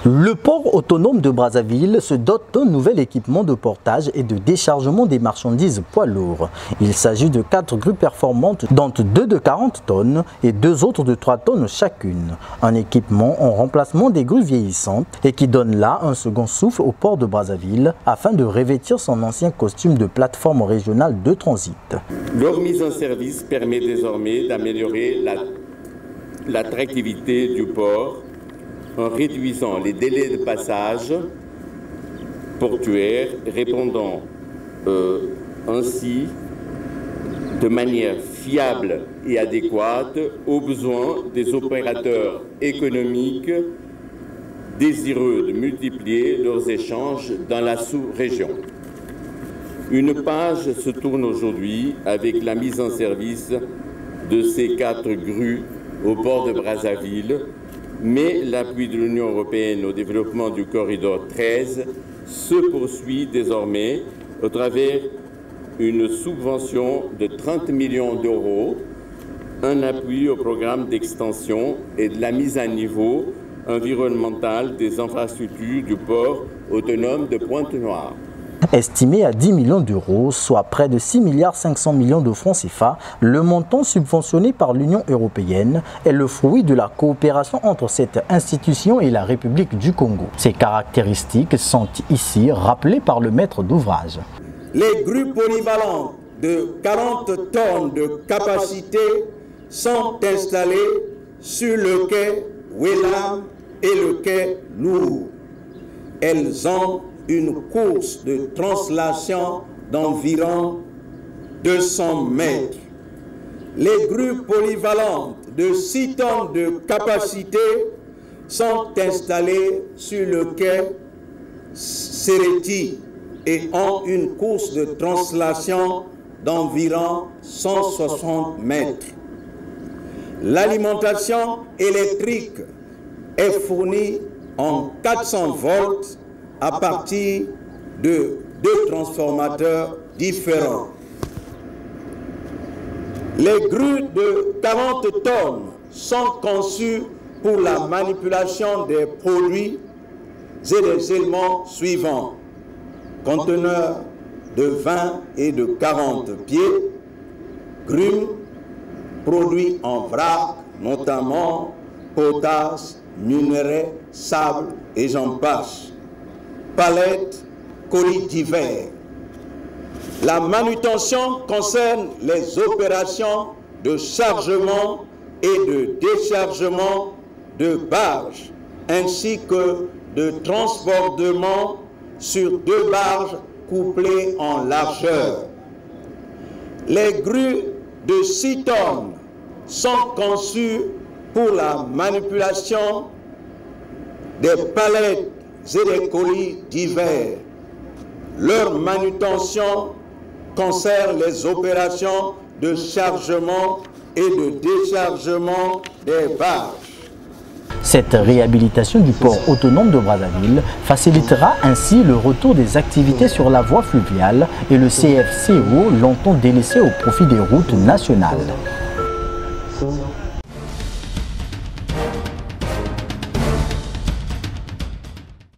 Le port autonome de Brazzaville se dote d'un nouvel équipement de portage et de déchargement des marchandises poids lourds. Il s'agit de 4 grues performantes, dont 2 de 40 tonnes et 2 autres de 3 tonnes chacune. Un équipement en remplacement des grues vieillissantes et qui donne là un second souffle au port de Brazzaville afin de revêtir son ancien costume de plateforme régionale de transit. Leur mise en service permet désormais d'améliorer l'attractivité du port en réduisant les délais de passage portuaire, répondant ainsi de manière fiable et adéquate aux besoins des opérateurs économiques désireux de multiplier leurs échanges dans la sous-région. Une page se tourne aujourd'hui avec la mise en service de ces 4 grues au port de Brazzaville, mais l'appui de l'Union européenne au développement du corridor 13 se poursuit désormais au travers d'une subvention de 30 millions d'euros, un appui au programme d'extension et de la mise à niveau environnementale des infrastructures du port autonome de Pointe-Noire. Estimé à 10 millions d'euros, soit près de 6,5 milliards de francs CFA, le montant subventionné par l'Union européenne est le fruit de la coopération entre cette institution et la République du Congo. Ces caractéristiques sont ici rappelées par le maître d'ouvrage. Les grues polyvalentes de 40 tonnes de capacité sont installées sur le quai Wellam et le quai Lourou. Elles ont une course de translation d'environ 200 mètres. Les grues polyvalentes de 6 tonnes de capacité sont installées sur le quai Sereti et ont une course de translation d'environ 160 mètres. L'alimentation électrique est fournie en 400 volts à partir de 2 transformateurs différents. Les grues de 40 tonnes sont conçues pour la manipulation des produits et des éléments suivants: conteneurs de 20 et de 40 pieds, grumes, produits en vrac, notamment potasse, minerai, sable et j'en passe, palettes, colis divers. La manutention concerne les opérations de chargement et de déchargement de barges, ainsi que de transbordement sur 2 barges couplées en largeur. Les grues de 6 tonnes sont conçues pour la manipulation des palettes et des colis divers. Leur manutention concerne les opérations de chargement et de déchargement des barges. Cette réhabilitation du port autonome de Brazzaville facilitera ainsi le retour des activités sur la voie fluviale et le CFCO longtemps délaissé au profit des routes nationales.